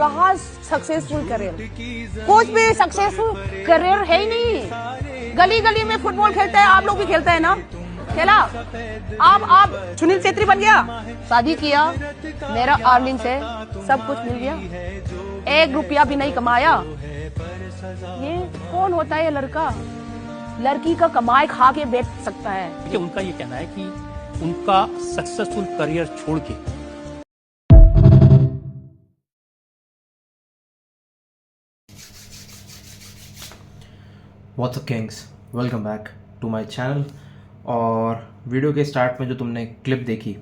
रहा successful career, कुछ भी सक्सेसफुल करियर है ही नहीं। गली गली में फुटबॉल खेलते हैं, आप लोग भी खेलते हैं ना, खेला। आप सुनील छेत्री बन गया, शादी किया, मेरा आर्लिन से सब कुछ मिल गया, 1 रुपया भी नहीं कमाया। ये कौन होता है ये लड़का? लड़की का कमाई खा के बेच सकता है। देखिए, उनका ये कहना है कि उनका सक्सेसफुल करियर छोड़ के what's up kings, welcome back to my channel. और वीडियो के स्टार्ट में जो तुमने क्लिप देखी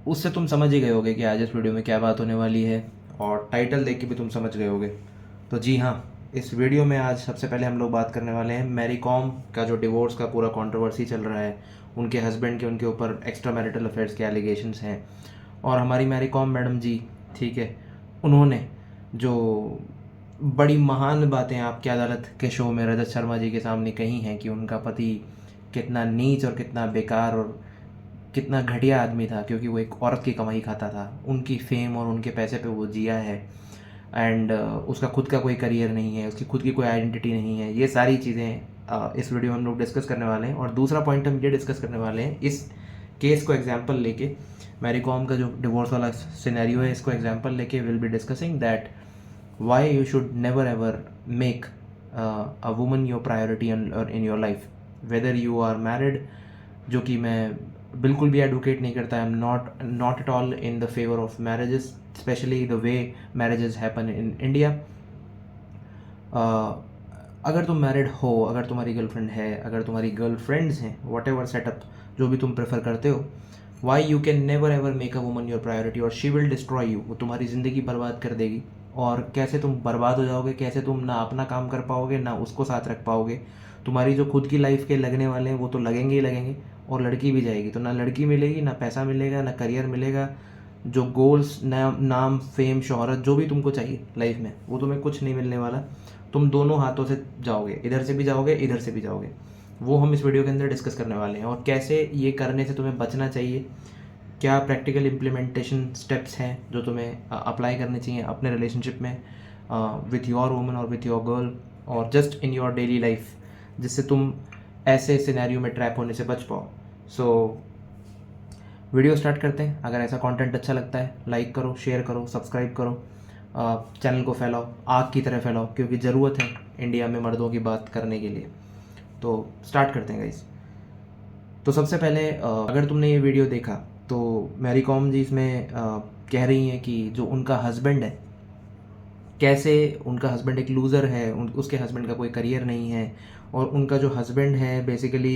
उससे तुम समझ ही गए होगे कि आज इस वीडियो में क्या बात होने वाली है, और टाइटल देख के भी तुम समझ गए होगे। तो जी हाँ, इस वीडियो में आज सबसे पहले हम लोग बात करने वाले हैं मैरी कॉम का जो डिवोर्स का पूरा कंट्रोवर्सी चल रहा है, उनके हस्बैंड के उनके ऊपर एक्स्ट्रा मैरिटल अफेयर्स के एलिगेशंस हैं। और हमारी मैरी कॉम मैडम जी, ठीक है, उन्होंने जो बड़ी महान बातें आपकी अदालत के शो में रजत शर्मा जी के सामने कही हैं कि उनका पति कितना नीच और कितना बेकार और कितना घटिया आदमी था, क्योंकि वो एक औरत की कमाई खाता था, उनकी फेम और उनके पैसे पे वो जिया है, एंड उसका खुद का कोई करियर नहीं है, उसकी खुद की कोई आइडेंटिटी नहीं है। ये सारी चीज़ें इस वीडियो में हम लोग डिस्कस करने वाले हैं। और दूसरा पॉइंट हम ये डिस्कस करने वाले हैं, इस केस को एग्जाम्पल लेके, मैरी कॉम का जो डिवोर्स वाला सिनेरियो है, इसको एग्जाम्पल लेके will be discussing that why you should never ever make a woman your priority in your life, whether you are married, जो कि मैं बिल्कुल भी एडवोकेट नहीं करता। I am not at all in the favour of marriages, specially the way marriages happen in India. अगर तुम married हो, अगर तुम्हारी गर्लफ्रेंड है, अगर तुम्हारी गर्लफ्रेंड्स हैं, वट एवर सेटअप जो भी तुम प्रेफर करते हो, why you can never ever make a woman your priority, और शी विल डिस्ट्रॉय यू। वो तुम्हारी ज़िंदगी बर्बाद कर देगी। और कैसे तुम बर्बाद हो जाओगे, कैसे तुम ना अपना काम कर पाओगे ना उसको साथ रख पाओगे। तुम्हारी जो खुद की लाइफ के लगने वाले हैं वो तो लगेंगे ही लगेंगे, और लड़की भी जाएगी तो ना लड़की मिलेगी, ना पैसा मिलेगा, ना करियर मिलेगा। जो गोल्स, नाम, फेम, शोहरत जो भी तुमको चाहिए लाइफ में, वो तुम्हें कुछ नहीं मिलने वाला। तुम दोनों हाथों से जाओगे, इधर से भी जाओगे, इधर से भी जाओगे। वो हम इस वीडियो के अंदर डिस्कस करने वाले हैं, और कैसे ये करने से तुम्हें बचना चाहिए, क्या प्रैक्टिकल इम्प्लीमेंटेशन स्टेप्स हैं जो तुम्हें अप्लाई करने चाहिए अपने रिलेशनशिप में विथ योर वुमन और विथ योर गर्ल, और just in your daily life, जिससे तुम ऐसे सिनेरियो में ट्रैप होने से बच पाओ। सो वीडियो स्टार्ट करते हैं। अगर ऐसा कंटेंट अच्छा लगता है, लाइक करो, शेयर करो, सब्सक्राइब करो, चैनल को फैलाओ, आग की तरह फैलाओ, क्योंकि ज़रूरत है इंडिया में मर्दों की बात करने के लिए। तो स्टार्ट करते हैं गाइस। तो सबसे पहले अगर तुमने ये वीडियो देखा तो मैरी कॉम जी इसमें कह रही हैं कि जो उनका हस्बैंड है, कैसे उनका हस्बैंड एक लूज़र है, उसके हस्बैंड का कोई करियर नहीं है, और उनका जो हस्बैंड है बेसिकली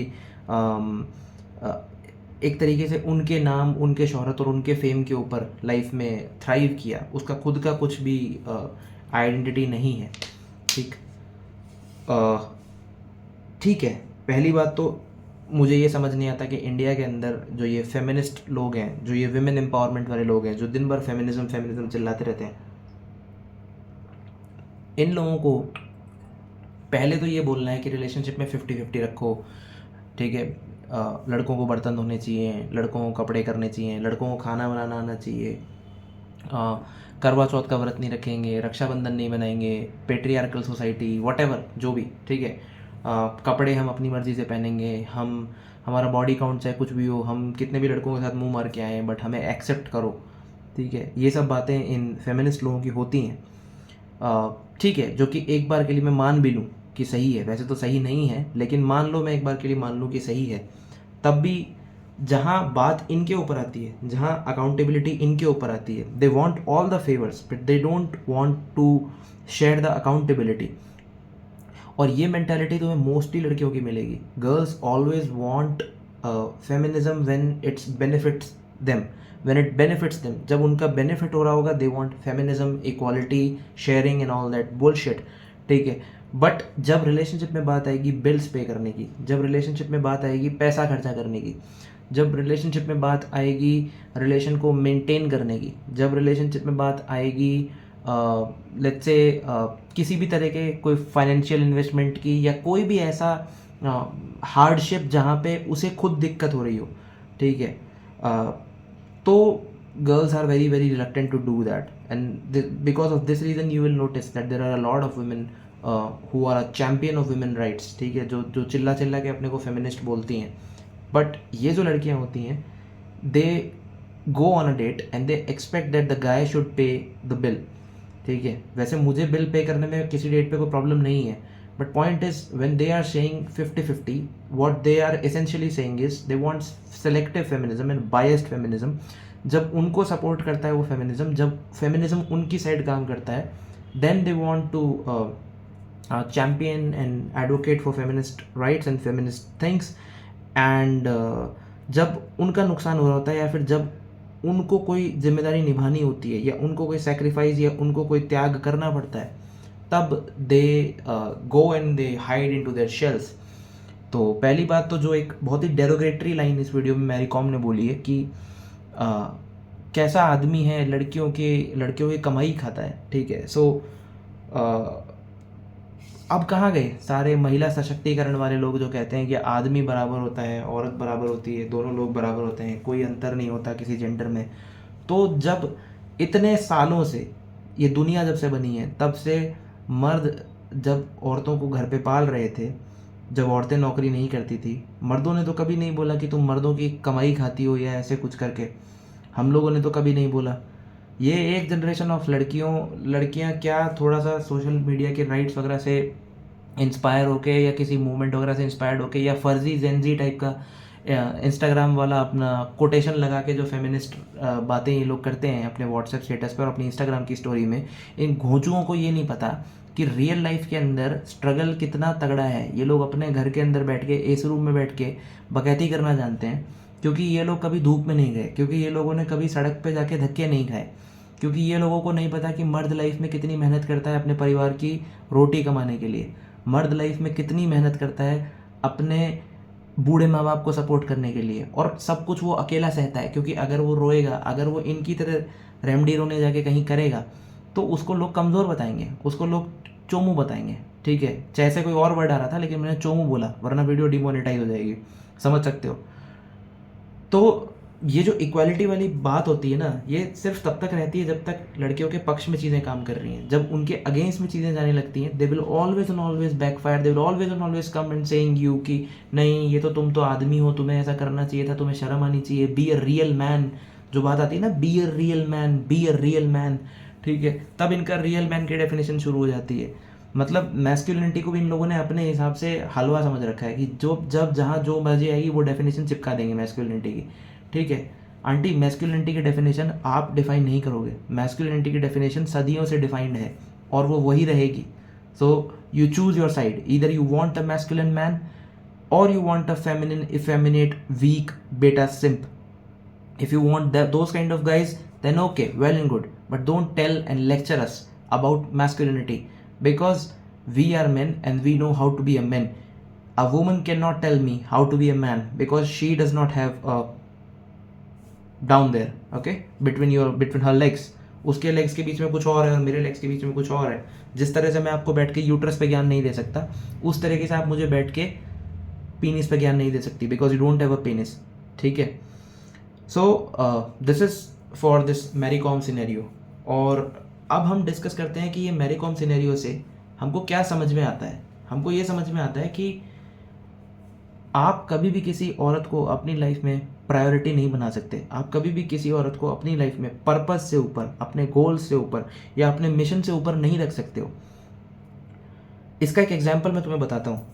एक तरीके से उनके नाम, उनके शोहरत और उनके फेम के ऊपर लाइफ में थ्राइव किया। उसका खुद का कुछ भी आइडेंटिटी नहीं है। ठीक है, पहली बात तो मुझे ये समझ नहीं आता कि इंडिया के अंदर जो ये फेमिनिस्ट लोग हैं, जो ये विमेन एम्पावरमेंट वाले लोग हैं, जो दिन भर फेमिनिज्म चिल्लाते रहते हैं, इन लोगों को पहले तो ये बोलना है कि रिलेशनशिप में 50-50 रखो, ठीक है। लड़कों को बर्तन धोने चाहिए, लड़कों को कपड़े करने चाहिए, लड़कों को खाना बनाना आना चाहिए, करवा चौथ का व्रत नहीं रखेंगे, रक्षाबंधन नहीं बनाएंगे, पेट्रियार्कल सोसाइटी, वॉटेवर जो भी, ठीक है। कपड़े हम अपनी मर्ज़ी से पहनेंगे, हमारा बॉडी काउंट चाहे कुछ भी हो, हम कितने भी लड़कों के साथ मुंह मार के आएँ, बट हमें एक्सेप्ट करो, ठीक है। ये सब बातें इन फेमिनिस्ट लोगों की होती हैं, ठीक है, जो कि एक बार के लिए मैं मान भी लूँ कि सही है। वैसे तो सही नहीं है, लेकिन मान लो, मैं एक बार के लिए मान लूँ कि सही है, तब भी जहाँ बात इनके ऊपर आती है, जहाँ अकाउंटेबिलिटी इनके ऊपर आती है, they want all the favours but they don't want to share the accountability. और ये मेंटालिटी तुम्हें मोस्टली लड़कियों की मिलेगी। Girls always want feminism when it's benefits them, when it benefits them. जब उनका बेनिफिट हो रहा होगा, they want feminism, equality, sharing and all that bullshit, ठीक है। बट जब रिलेशनशिप में बात आएगी बिल्स पे करने की, जब रिलेशनशिप में बात आएगी पैसा खर्चा करने की, जब रिलेशनशिप में बात आएगी रिलेशन को मेंटेन करने की, जब रिलेशनशिप में बात आएगी लेट्स से किसी भी तरह के कोई फाइनेंशियल इन्वेस्टमेंट की, या कोई भी ऐसा हार्डशिप जहाँ पे उसे खुद दिक्कत हो रही हो, ठीक है, तो girls are very very reluctant to do that. and because of this reason you will notice that there are a lot of women who are a champion of women rights, ठीक है, जो चिल्ला चिल्ला के अपने को फेमिनिस्ट बोलती हैं, बट ये जो लड़कियां होती हैं they go on a date and they expect that the guy should pay the bill, ठीक है. वैसे मुझे बिल पे करने में किसी डेट पे कोई प्रॉब्लम नहीं है, but point is when they are saying 50-50, what they are essentially saying is they want selective feminism and biased feminism. जब उनको सपोर्ट करता है वो फेमिनिज्म, जब फेमिनिज्म उनकी साइड काम करता है, then they want to champion and advocate for feminist rights and feminist things. And जब उनका नुकसान हो रहा होता है या फिर जब उनको कोई जिम्मेदारी निभानी होती है या उनको कोई सेक्रीफाइस या उनको कोई त्याग करना पड़ता है, तब they go and they hide into their shells. तो पहली बात तो जो एक बहुत ही डेरोगेटरी लाइन इस वीडियो में मैरी कॉम ने बोली है कि कैसा आदमी है, लड़कियों की कमाई खाता है, ठीक है. सो अब कहाँ गए सारे महिला सशक्तिकरण वाले लोग जो कहते हैं कि आदमी बराबर होता है, औरत बराबर होती है, दोनों लोग बराबर होते हैं, कोई अंतर नहीं होता किसी जेंडर में. तो जब इतने सालों से ये दुनिया जब से बनी है, तब से मर्द जब औरतों को घर पे पाल रहे थे, जब औरतें नौकरी नहीं करती थी, मर्दों ने तो कभी नहीं बोला कि तुम मर्दों की कमाई खाती हो या ऐसे कुछ करके. हम लोगों ने तो कभी नहीं बोला. ये एक जनरेशन ऑफ लड़कियां क्या थोड़ा सा सोशल मीडिया के राइट्स वगैरह से इंस्पायर होके या किसी मूवमेंट वगैरह से इंस्पायर्ड होके या फर्जी जेनजी टाइप का इंस्टाग्राम वाला अपना कोटेशन लगा के जो फेमिनिस्ट बातें ये लोग करते हैं अपने व्हाट्सएप स्टेटस पर और अपनी इंस्टाग्राम की स्टोरी में, इन घोंचुओं को ये नहीं पता कि रियल लाइफ के अंदर स्ट्रगल कितना तगड़ा है. ये लोग अपने घर के अंदर बैठ के एसी रूम में बैठ के बकैती करना जानते हैं, क्योंकि ये लोग कभी धूप में नहीं गए, क्योंकि ये लोगों ने कभी सड़क पे जाके धक्के नहीं खाए, क्योंकि ये लोगों को नहीं पता कि मर्द लाइफ में कितनी मेहनत करता है अपने परिवार की रोटी कमाने के लिए, मर्द लाइफ में कितनी मेहनत करता है अपने बूढ़े माँ बाप को सपोर्ट करने के लिए, और सब कुछ वो अकेला सहता है. क्योंकि अगर वो रोएगा, अगर वो इनकी तरह रेमडी रोने जाके कहीं करेगा, तो उसको लोग कमज़ोर बताएंगे, उसको लोग चोमू बताएंगे, ठीक है. जैसे कोई और वर्ड आ रहा था लेकिन मैंने चोमू बोला, वरना वीडियो डिमोनेटाइज हो जाएगी, समझ सकते हो. तो ये जो इक्वालिटी वाली बात होती है ना, ये सिर्फ तब तक रहती है जब तक लड़कियों के पक्ष में चीज़ें काम कर रही हैं. जब उनके अगेंस्ट में चीज़ें जाने लगती हैं, दे will always and always backfire, they will always and always come and saying you कि नहीं, ये तो तुम तो आदमी हो, तुम्हें ऐसा करना चाहिए था, तुम्हें शर्म आनी चाहिए, बी अ रियल मैन. जो बात आती है ना, be a real man, be a real man, ठीक है. तब इनका रियल मैन की डेफिनेशन शुरू हो जाती है. मतलब मैस्कुलिनिटी को भी इन लोगों ने अपने हिसाब से हलवा समझ रखा है कि जब जहाँ जो मर्जी आएगी वो डेफिनेशन चिपका देंगे मैस्कुलिनिटी की, ठीक है. आंटी, मैस्कुलिनिटी की डेफिनेशन आप डिफाइन नहीं करोगे. मैस्कुलिनिटी की डेफिनेशन सदियों से डिफाइंड है और वो वही रहेगी. So you choose your side, either you want a masculine man or you want a feminine effeminate weak बेटा simp. If you want those kind of guys, then okay, well and good. But don't tell and lecture us about masculinity, because we are men and we know how to be a man. A woman cannot tell me how to be a man because she does not have a down there, okay, between her legs. उसके legs के बीच में कुछ और है और मेरे legs के बीच में कुछ और है. जिस तरह से मैं आपको बैठ के यूट्रस पे ज्ञान नहीं दे सकता, उस तरीके से आप मुझे बैठ के पीनिस पे ज्ञान नहीं दे सकती, because you don't have a penis, ठीक है. So this is for this Mary Kom scenario. और अब हम डिस्कस करते हैं कि ये मैरी कॉम सिनेरियो से हमको क्या समझ में आता है. हमको ये समझ में आता है कि आप कभी भी किसी औरत को अपनी लाइफ में प्रायोरिटी नहीं बना सकते. आप कभी भी किसी औरत को अपनी लाइफ में पर्पस से ऊपर, अपने गोल्स से ऊपर या अपने मिशन से ऊपर नहीं रख सकते हो. इसका एक एग्जाम्पल मैं तुम्हें बताता हूँ,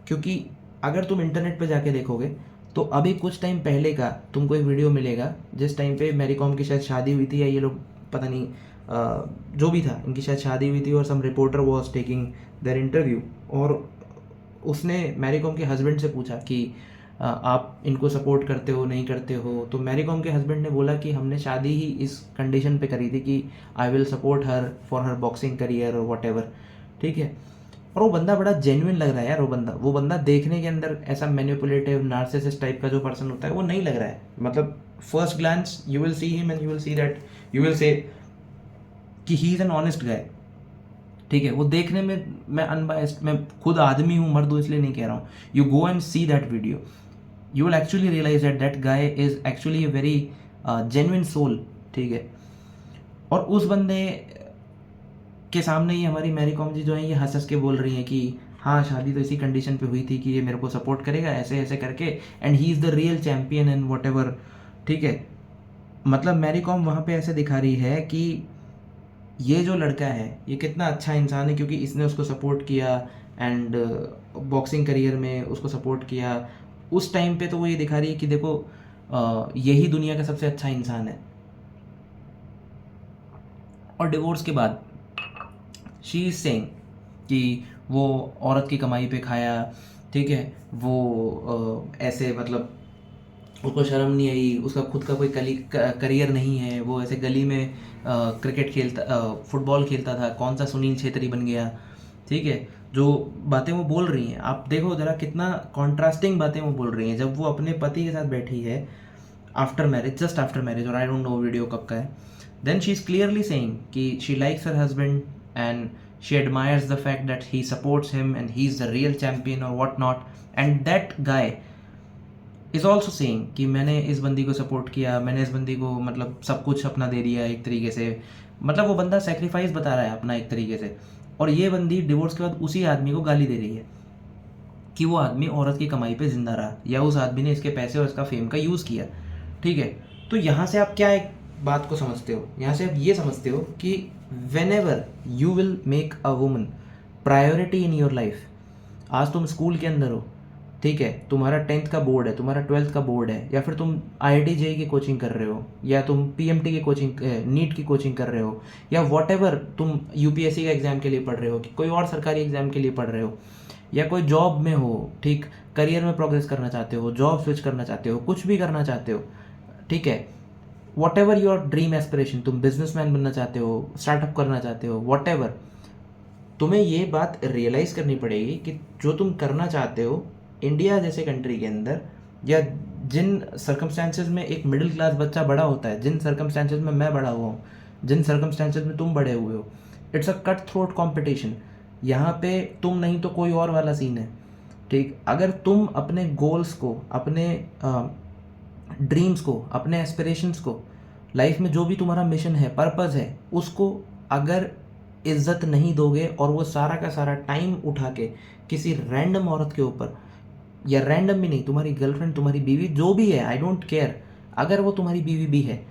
क्योंकि अगर तुम इंटरनेट पर जाके देखोगे तो अभी कुछ टाइम पहले का तुमको एक वीडियो मिलेगा जिस टाइम पे मैरी कॉम की शायद शादी हुई थी, या ये लोग पता नहीं जो भी था, इनकी शायद शादी हुई थी और some reporter was taking their interview, और उसने मैरी कॉम के हस्बैंड से पूछा कि आप इनको सपोर्ट करते हो नहीं करते हो. तो मैरी कॉम के हस्बैंड ने बोला कि हमने शादी ही इस कंडीशन पे करी थी कि I will support her for her boxing career और वट एवर, ठीक है. और वो बंदा बड़ा जेन्युइन लग रहा है यार. वो बंदा देखने के अंदर ऐसा मैनिपुलेटिव नार्सिसिस्ट टाइप का जो पर्सन होता है वो नहीं लग रहा है. मतलब first glance you will see him and you will see that, you will say कि he is an honest guy, ठीक है. वो देखने में, मैं अनबायस्ड, मैं खुद आदमी हूँ, मर्द हूँ इसलिए नहीं कह रहा हूँ. You go and see that video, you will actually realise that guy is actually a very genuine soul, ठीक है. और उस बंदे के सामने ही हमारी मैरी कॉम जी जो है ये हंस हंस के बोल रही हैं कि हाँ शादी तो इसी कंडीशन पे हुई थी कि ये मेरे को सपोर्ट करेगा ऐसे ऐसे करके, and he is the real champion and what ever. ठीक है, मतलब मैरी कॉम वहाँ पे ऐसे दिखा रही है कि ये जो लड़का है ये कितना अच्छा इंसान है क्योंकि इसने उसको सपोर्ट किया एंड बॉक्सिंग करियर में उसको सपोर्ट किया। उस टाइम पे तो वो ये दिखा रही है कि देखो यही दुनिया का सबसे अच्छा इंसान है। और डिवोर्स के बाद शी इज सेइंग कि वो औरत की कमाई पे खाया, ठीक है, वो ऐसे मतलब उसको शर्म नहीं आई, उसका खुद का कोई करियर नहीं है, वो ऐसे गली में क्रिकेट खेलता फुटबॉल खेलता था, कौन सा सुनील छेत्री बन गया। ठीक है, जो बातें वो बोल रही हैं आप देखो ज़रा कितना कॉन्ट्रास्टिंग बातें वो बोल रही हैं जब वो अपने पति के साथ बैठी है after marriage, just after marriage, और आई डोंट नो वीडियो कब का है। Then she is clearly saying कि she likes her husband and she admires the fact that he supports him and he's the real champion or what not, and that guy is also saying कि मैंने इस बंदी को support किया, मैंने इस बंदी को मतलब सब कुछ अपना दे दिया एक तरीके से, मतलब वो बंदा सेक्रीफाइस बता रहा है अपना एक तरीके से। और ये बंदी डिवोर्स के बाद उसी आदमी को गाली दे रही है कि वो आदमी औरत की कमाई पे जिंदा रहा या उस आदमी ने इसके पैसे और इसका फेम का यूज़ किया। ठीक है, तो यहाँ से आप क्या एक बात को समझते हो, यहाँ से आप ये समझते हो कि whenever you will make a woman priority in your life, आज तुम स्कूल के अंदर हो, ठीक है, तुम्हारा 10th का बोर्ड है, तुम्हारा 12th का बोर्ड है, या फिर तुम IIT JEE की कोचिंग कर रहे हो, या तुम PMT की कोचिंग नीट की कोचिंग कर रहे हो, या वॉट एवर तुम UPSC का एग्ज़ाम के लिए पढ़ रहे हो, कि कोई और सरकारी एग्ज़ाम के लिए पढ़ रहे हो, या कोई जॉब में हो, ठीक, करियर में प्रोग्रेस करना चाहते हो, जॉब स्विच करना चाहते हो, कुछ भी करना चाहते हो, ठीक है, what ever your dream aspiration, तुम बिजनेसमैन बनना चाहते हो, स्टार्टअप करना चाहते हो, वॉट एवर, तुम्हें ये बात रियलाइज़ करनी पड़ेगी कि जो तुम करना चाहते हो इंडिया जैसे कंट्री के अंदर, या जिन सर्कमस्टेंसेज में एक मिडिल क्लास बच्चा बड़ा होता है, जिन सर्कमस्टेंसेज में मैं बड़ा हुआ हूँ, जिन सर्कमस्टेंसेज में तुम बड़े हुए हो, it's a cut throat competition. यहाँ पे तुम नहीं तो कोई और वाला सीन है। ठीक, अगर तुम अपने गोल्स को, अपने ड्रीम्स को, अपने एस्पिरेशंस को, लाइफ में जो भी तुम्हारा मिशन है, पर्पस है, उसको अगर इज्जत नहीं दोगे और वो सारा का सारा टाइम उठा के किसी रैंडम औरत के ऊपर, या रैंडम भी नहीं, तुम्हारी गर्लफ्रेंड, तुम्हारी बीवी जो भी है, आई डोंट केयर, अगर वो तुम्हारी बीवी भी है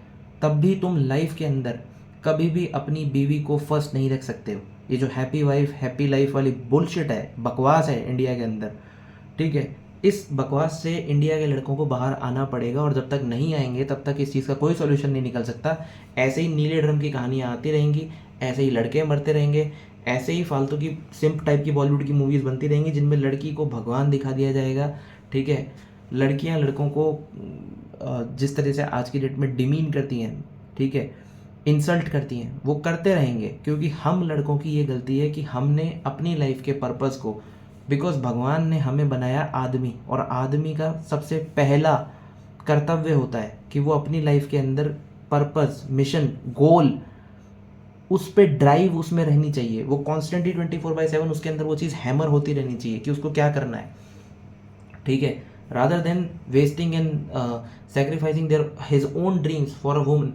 तब भी तुम लाइफ के अंदर कभी भी अपनी बीवी को फर्स्ट नहीं रख सकते हो। ये जो हैप्पी वाइफ हैप्पी लाइफ वाली बुलशिट है, बकवास है इंडिया के अंदर। ठीक है, इस बकवास से इंडिया के लड़कों को बाहर आना पड़ेगा, और जब तक नहीं आएंगे तब तक इस चीज़ का कोई सॉल्यूशन नहीं निकल सकता। ऐसे ही नीले ड्रम की कहानियाँ आती रहेंगी, ऐसे ही लड़के मरते रहेंगे, ऐसे ही फालतू की सिंप टाइप की बॉलीवुड की मूवीज़ बनती रहेंगी जिनमें लड़की को भगवान दिखा दिया जाएगा। ठीक है, लड़कियां लड़कों को जिस तरह से आज की डेट में डिमीन करती हैं, ठीक है, इंसल्ट करती हैं, वो करते रहेंगे, क्योंकि हम लड़कों की ये गलती है कि हमने अपनी लाइफ के पर्पस को, बिकॉज भगवान ने हमें बनाया आदमी, और आदमी का सबसे पहला कर्तव्य होता है कि वो अपनी लाइफ के अंदर पर्पस, मिशन, गोल, उस पे ड्राइव उसमें रहनी चाहिए। वो कॉन्स्टेंटली 24/7 उसके अंदर वो चीज़ हैमर होती रहनी चाहिए कि उसको क्या करना है। ठीक है, rather than wasting and sacrificing their his own dreams for a woman.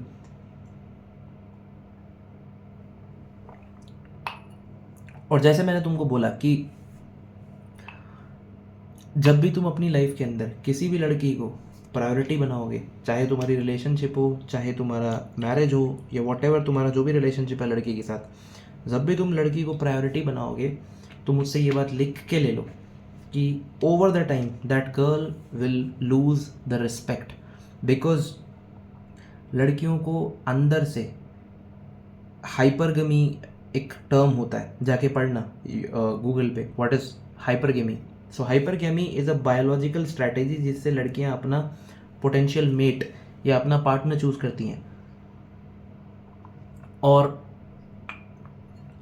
और जैसे मैंने तुमको बोला कि जब भी तुम अपनी लाइफ के अंदर किसी भी लड़की को प्रायोरिटी बनाओगे, चाहे तुम्हारी रिलेशनशिप हो, चाहे तुम्हारा मैरिज हो, या व्हाटएवर तुम्हारा जो भी रिलेशनशिप है लड़की के साथ, जब भी तुम लड़की को प्रायोरिटी बनाओगे तो मुझसे ये बात लिख के ले लो कि over the time that girl will lose the respect, because लड़कियों को अंदर से हाइपरगमी एक टर्म होता है, जाके पढ़ना गूगल पे, what is hypergamy. So hypergamy is a biological strategy जिससे लड़कियां अपना पोटेंशियल मेट या अपना पार्टनर चूज करती हैं। और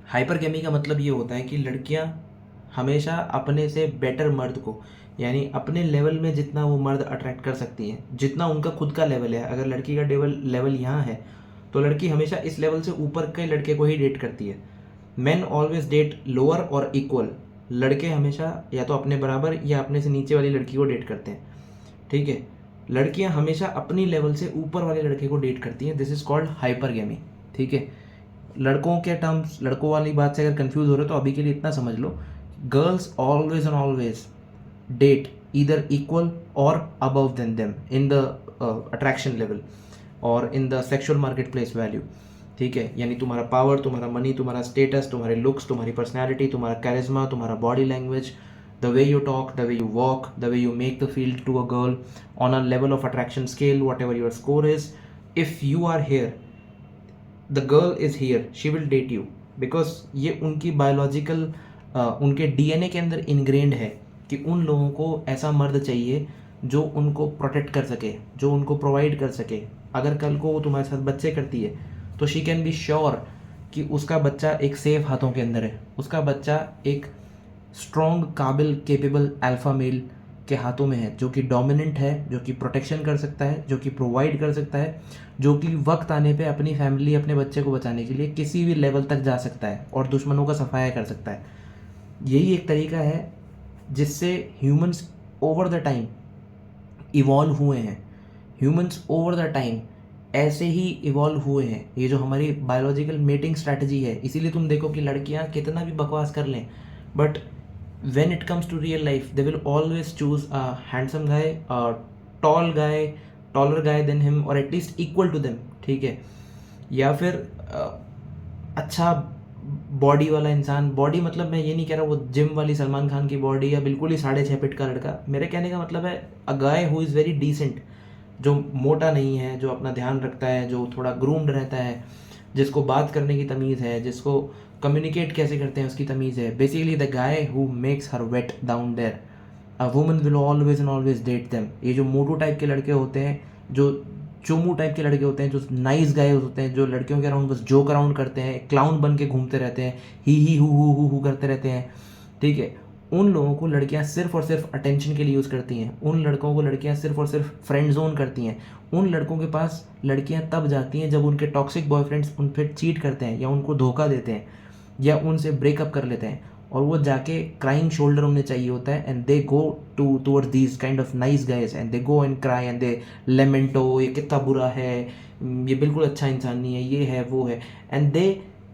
हाइपरगमी का मतलब ये होता है कि लड़कियां हमेशा अपने से बेटर मर्द को, यानी अपने लेवल में जितना वो मर्द अट्रैक्ट कर सकती हैं, जितना उनका खुद का लेवल है, अगर लड़की का लेवल यहाँ है तो लड़की हमेशा इस लेवल से ऊपर के लड़के को ही डेट करती है। मेन ऑलवेज डेट लोअर और इक्वल, लड़के हमेशा या तो अपने बराबर या अपने से नीचे वाली लड़की को डेट करते हैं। ठीक है, लड़कियां हमेशा अपनी लेवल से ऊपर वाले लड़के को डेट करती हैं। This is called hypergamy. ठीक है। लड़कों के टर्म्स, लड़कों वाली बात से अगर कंफ्यूज हो रहे हो तो अभी के लिए इतना समझ लो, girls always and always date either equal or above than them in the attraction level or in the sexual marketplace value, ठीक है। यानी तुम्हारा पावर, तुम्हारा मनी, तुम्हारा स्टेटस, तुम्हारे लुक्स, तुम्हारी पर्सनैलिटी, तुम्हारा कैरिज्मा, तुम्हारा body language, the way you talk, the way you walk, the way you make the feel to a girl on a level of attraction scale, whatever your score is, if you are here, the girl is here, she will date you because ये उनकी biological उनके DNA के अंदर ingrained है कि उन लोगों को ऐसा मर्द चाहिए जो उनको प्रोटेक्ट कर सके, जो उनको प्रोवाइड कर सके। अगर कल को वो तुम्हारे साथ बच्चे करती है तो शी कैन बी श्योर कि उसका बच्चा एक सेफ हाथों के अंदर है, उसका बच्चा एक स्ट्रॉन्ग, काबिल, केपेबल अल्फा मेल के हाथों में है, जो कि डोमिनेंट है, जो कि प्रोटेक्शन कर सकता है, जो कि प्रोवाइड कर सकता है, जो कि वक्त आने पे अपनी फैमिली, अपने बच्चे को बचाने के लिए किसी भी लेवल तक जा सकता है और दुश्मनों का सफाया कर सकता है। यही एक तरीका है जिससे humans over the time evolve हुए हैं। ह्यूमंस ओवर द टाइम ऐसे ही इवॉल्व हुए हैं। ये जो हमारी बायोलॉजिकल मेटिंग स्ट्रैटेजी है, इसीलिए तुम देखो कि लड़कियां कितना भी बकवास कर लें, but when it comes to real life they will always choose a handsome guy, a tall guy, taller guy than him, और एटलीस्ट इक्वल टू देम, ठीक है। या फिर अच्छा बॉडी वाला इंसान, बॉडी मतलब मैं ये नहीं कह रहा वो जिम वाली सलमान खान की बॉडी या बिल्कुल ही 6.5 फीट का लड़का। मेरे कहने का मतलब है a guy who is very decent, जो मोटा नहीं है, जो अपना ध्यान रखता है, जो थोड़ा ग्रूम्ड रहता है, जिसको बात करने की तमीज़ है, जिसको कम्युनिकेट कैसे करते हैं उसकी तमीज़ है। Basically the guy who makes her wet down there, a woman will always and always date them. ये जो मोटू टाइप के लड़के होते हैं, जो चोमू टाइप के लड़के होते हैं, जो नाइस गाय होते हैं, जो लड़कियों के अराउंड बस जोक अराउंड करते हैं, क्लाउन बन के घूमते रहते हैं, ही हु करते रहते हैं, ठीक है, उन लोगों को लड़कियां सिर्फ और सिर्फ अटेंशन के लिए यूज़ करती हैं। उन लड़कों को लड़कियां सिर्फ और सिर्फ फ्रेंड जोन करती हैं। उन लड़कों के पास लड़कियां तब जाती हैं जब उनके टॉक्सिक बॉयफ्रेंड्स उन पर चीट करते हैं या उनको धोखा देते हैं या उनसे ब्रेकअप कर लेते हैं, और वो जाके क्राइंग शोल्डर उन्हें चाहिए होता है, and they go toward these kind of nice guys and they go and cry and they lament, ये कितना बुरा है, ये बिल्कुल अच्छा इंसान नहीं है, ये है वो है, and they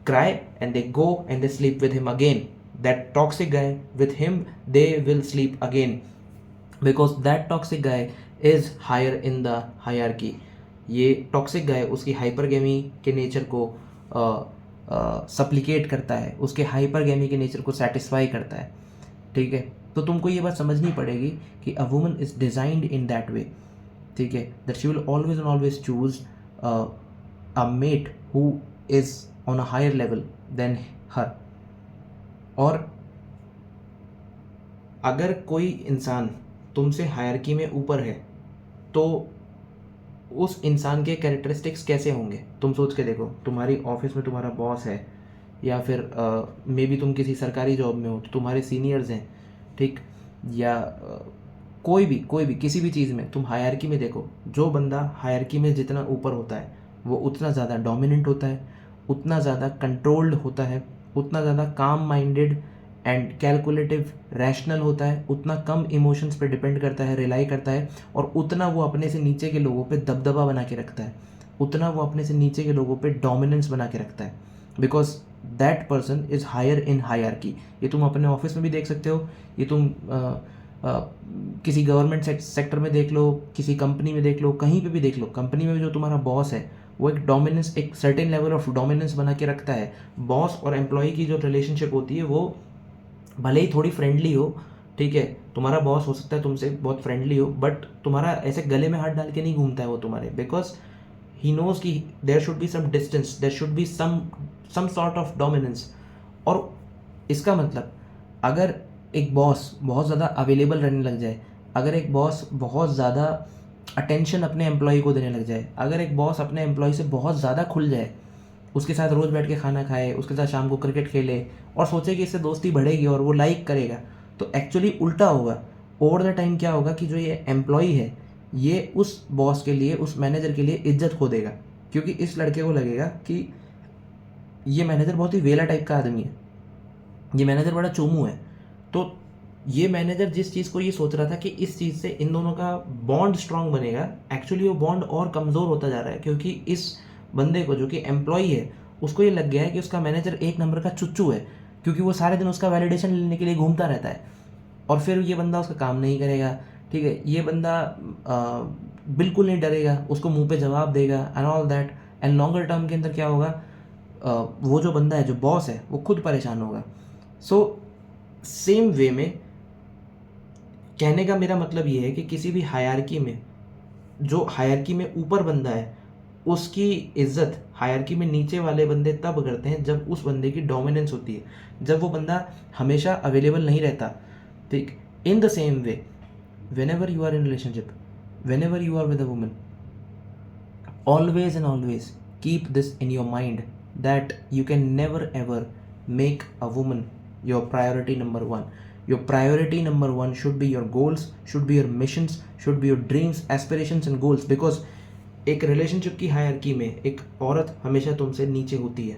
cry and they go and they sleep with him again. That toxic guy, with him they will sleep again because that toxic guy is higher in the hierarchy. ये टॉक्सिक गाय उसकी हाइपरगेमी के nature को सप्लिकेट करता है, उसके हाइपरगेमी के nature को satisfy करता है, ठीक है। तो तुमको ये बात समझनी पड़ेगी कि a woman is designed in that way, ठीक है, that she will always and always choose a mate who is on a higher level then her. और अगर कोई इंसान तुमसे हायरकी में ऊपर है तो उस इंसान के कैरेक्टरिस्टिक्स कैसे होंगे तुम सोच के देखो। तुम्हारी ऑफिस में तुम्हारा बॉस है, या फिर मे बी तुम किसी सरकारी जॉब में हो तो तुम्हारे सीनियर्स हैं, ठीक, या कोई भी किसी भी चीज़ में तुम हायरकी में देखो। जो बंदा हायरकी में जितना ऊपर होता है वो उतना ज़्यादा डोमिनेंट होता है, उतना ज़्यादा कंट्रोल्ड होता है, उतना ज़्यादा काम माइंडेड एंड कैलकुलेटिव रैशनल होता है, उतना कम इमोशंस पे डिपेंड करता है, रिलाई करता है, और उतना वो अपने से नीचे के लोगों पे दबदबा बना के रखता है, उतना वो अपने से नीचे के लोगों पे डोमिनेंस बना के रखता है, because that person is higher in hierarchy. ये तुम अपने ऑफिस में भी देख सकते हो, ये तुम किसी गवर्नमेंट सेक्टर में देख लो, किसी कंपनी में देख लो, कहीं पे भी देख लो। कंपनी में जो तुम्हारा बॉस है वो एक डोमिनेंस, एक सर्टेन लेवल ऑफ डोमिनेंस बना के रखता है। बॉस और एम्प्लॉय की जो रिलेशनशिप होती है वो भले ही थोड़ी फ्रेंडली हो, ठीक है, तुम्हारा बॉस हो सकता है तुमसे बहुत फ्रेंडली हो, बट तुम्हारा ऐसे गले में हाथ डाल के नहीं घूमता है वो तुम्हारे, बिकॉज ही नोज कि there should be some distance, there should be some sort of dominance. और इसका मतलब अगर एक बॉस बहुत ज़्यादा अवेलेबल रहने लग जाए, अगर एक बॉस बहुत ज़्यादा अटेंशन अपने एम्प्लॉय को देने लग जाए, अगर एक बॉस अपने एम्प्लॉय से बहुत ज़्यादा खुल जाए, उसके साथ रोज़ बैठ के खाना खाए, उसके साथ शाम को क्रिकेट खेले और सोचे कि इससे दोस्ती बढ़ेगी और वो लाइक करेगा, तो एक्चुअली उल्टा होगा। ओवर द टाइम क्या होगा कि जो ये एम्प्लॉय है ये उस बॉस के लिए, उस मैनेजर के लिए इज्जत खो देगा, क्योंकि इस लड़के को लगेगा कि ये मैनेजर बहुत ही वेला टाइप का आदमी है, ये मैनेजर बड़ा चोमू है। तो ये मैनेजर जिस चीज़ को ये सोच रहा था कि इस चीज़ से इन दोनों का बॉन्ड स्ट्रांग बनेगा, एक्चुअली वो बॉन्ड और कमज़ोर होता जा रहा है, क्योंकि इस बंदे को जो कि एम्प्लॉय है उसको ये लग गया है कि उसका मैनेजर एक नंबर का चुच्चू है, क्योंकि वो सारे दिन उसका वैलिडेशन लेने के लिए घूमता रहता है, और फिर ये बंदा उसका काम नहीं करेगा, ठीक है, ये बंदा बिल्कुल नहीं डरेगा, उसको मुंह पे जवाब देगा and all that, and longer term के अंदर क्या होगा, वो जो बंदा है, जो बॉस है, वो खुद परेशान होगा। सो सेम वे में कहने का मेरा मतलब ये है कि किसी भी हायरार्की में, जो हायरार्की में ऊपर बंदा है, उसकी इज्जत हायरार्की में नीचे वाले बंदे तब करते हैं जब उस बंदे की डोमिनेंस होती है, जब वो बंदा हमेशा अवेलेबल नहीं रहता, ठीक। In the same way, whenever you are in relationship, whenever you are with a woman, always and always keep this in your mind that you can never ever make a woman your priority number one. Your priority number one should be your goals, should be your missions, should be your dreams, aspirations and goals, because एक relationship की hierarchy में एक औरत हमेशा तुमसे नीचे होती है,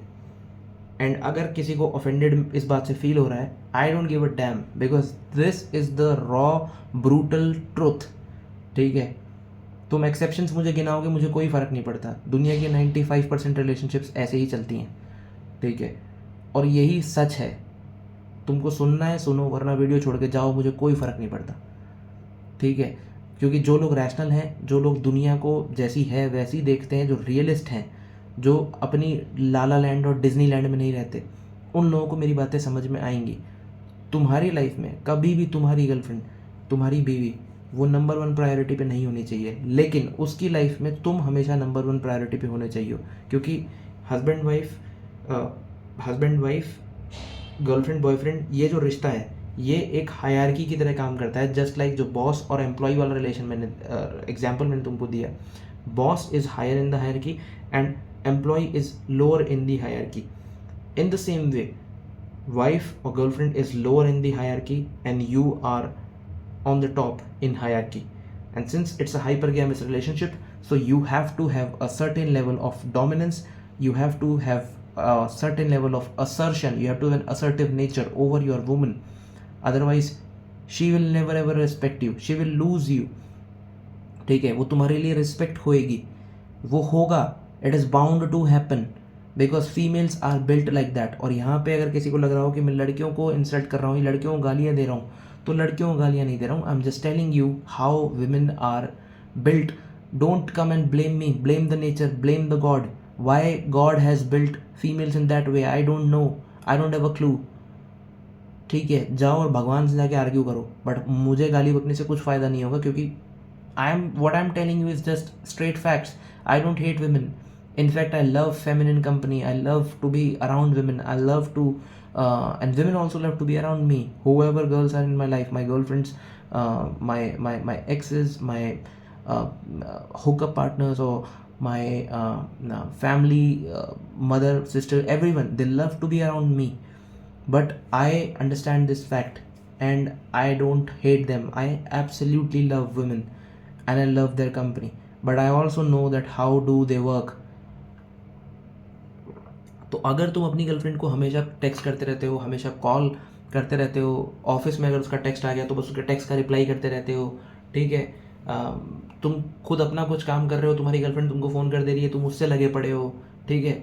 एंड अगर किसी को ऑफेंडेड इस बात से फील हो रहा है, I don't give a dam, because this is the raw brutal truth, ठीक है। तुम एक्सेप्शंस मुझे गिनाओगे, मुझे कोई फ़र्क नहीं पड़ता, दुनिया की 95% रिलेशनशिप्स ऐसे ही चलती हैं, ठीक है, और यही सच है। तुमको सुनना है सुनो, वरना वीडियो छोड़ के जाओ, मुझे कोई फ़र्क नहीं पड़ता, ठीक है। क्योंकि जो लोग रैशनल हैं, जो लोग दुनिया को जैसी है वैसी देखते हैं, जो रियलिस्ट हैं, जो अपनी लाला लैंड और डिज्नी लैंड में नहीं रहते, उन लोगों को मेरी बातें समझ में आएंगी। तुम्हारी लाइफ में कभी भी तुम्हारी गर्लफ्रेंड, तुम्हारी बीवी, वो नंबर 1 प्रायोरिटी पे नहीं होनी चाहिए, लेकिन उसकी लाइफ में तुम हमेशा नंबर 1 प्रायोरिटी पे होने चाहिए, क्योंकि हस्बैंड वाइफ, गर्लफ्रेंड बॉयफ्रेंड, ये जो रिश्ता है, ये एक हायरार्की की तरह काम करता है, जस्ट लाइक जो बॉस और एम्प्लॉय वाला रिलेशन मैंने एग्जाम्पल मैंने तुमको दिया। Boss is higher in the hierarchy and employee is lower in the hierarchy. In the same way, wife or girlfriend is lower in the hierarchy and you are on the top in hierarchy. And since it's a hypergamous relationship, so you have to have a certain level of dominance, you have to have a certain level of assertion, you have to have an assertive nature over your woman. Otherwise, she will never ever respect you, she will lose you, ठीक है। वो तुम्हारे लिए respect होएगी, वो होगा, it is bound to happen, because females are built like that. और यहाँ पे अगर किसी को लग रहा हो कि मैं लड़कियों को इंसल्ट कर रहा हूँ, लड़कियों को गालियाँ दे रहा हूँ, तो लड़कियों को गालियाँ नहीं दे रहा हूँ, I am just telling you how women are built. Don't come and blame me, blame the nature, blame the God, why God has built females in that way, I don't know, I don't have a clue, ठीक है। जाओ और भगवान से जाके argue करो, but मुझे गाली बकने से कुछ फ़ायदा नहीं होगा, क्योंकि what I'm telling you is just straight facts. I don't hate women. In fact, I love feminine company. I love to be around women. I love to, and women also love to be around me. Whoever girls are in my life, my girlfriends, my exes, my hookup partners, or my family, mother, sister, everyone, they love to be around me. But I understand this fact, and I don't hate them. I absolutely love women, and I love their company, but I also know that how do they work. तो अगर तुम अपनी girlfriend को हमेशा text करते रहते हो, हमेशा कॉल करते रहते हो, ऑफिस में अगर उसका टेक्स्ट आ गया तो बस उसके टेक्स्ट का रिप्लाई करते रहते हो, ठीक है, तुम खुद अपना कुछ काम कर रहे हो, तुम्हारी गर्लफ्रेंड तुमको फ़ोन कर दे रही है, तुम उससे लगे पड़े हो, ठीक है,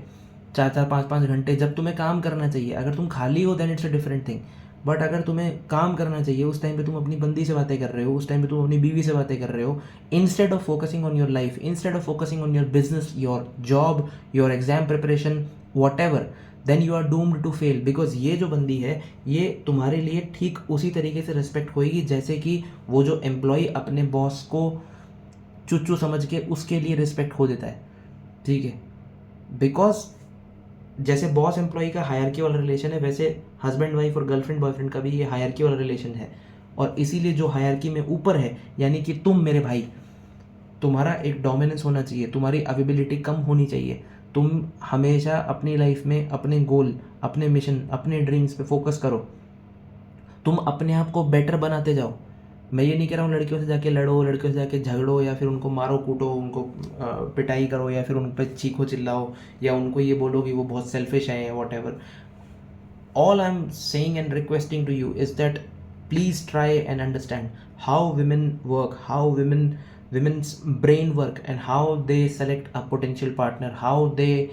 4-4 5-5 घंटे, जब तुम्हें काम करना चाहिए। अगर तुम खाली हो then it's a different thing, but अगर तुम्हें काम करना चाहिए, उस टाइम पे तुम अपनी बंदी से बातें कर रहे हो, उस टाइम पे तुम अपनी बीवी से बातें कर रहे हो, instead of focusing on your life, instead of focusing on your business, your job, your exam preparation, whatever, then you are doomed to fail. Because ये जो बंदी है, ये तुम्हारे लिए ठीक उसी तरीके से रिस्पेक्ट होएगी जैसे कि वो जो एम्प्लॉय अपने बॉस को चुच्चू समझ के उसके लिए रिस्पेक्ट खो देता है, ठीक है। बिकॉज जैसे बॉस एम्प्लॉय का हायरार्की वाला रिलेशन है, वैसे हस्बैंड वाइफ और गर्लफ्रेंड बॉयफ्रेंड का भी ये हायरार्की वाला रिलेशन है। और इसीलिए जो हायरार्की में ऊपर है, यानी कि तुम मेरे भाई, तुम्हारा एक डोमिनेंस होना चाहिए, तुम्हारी अवेबिलिटी कम होनी चाहिए। तुम हमेशा अपनी लाइफ में अपने गोल, अपने मिशन, अपने ड्रीम्स पे फोकस करो, तुम अपने आप को बेटर बनाते जाओ। मैं ये नहीं कह रहा हूँ लड़कियों से जाके लड़ो, लड़कियों से जाके झगड़ो, या फिर उनको मारो कूटो, उनको पिटाई करो, या फिर उन पर चीखो चिल्लाओ, या उनको ये बोलो कि वो बहुत सेल्फिश हैं, what ever. All I'm saying and requesting to you is that please try and understand how women work, how women women's brain work and how they select a potential partner, how they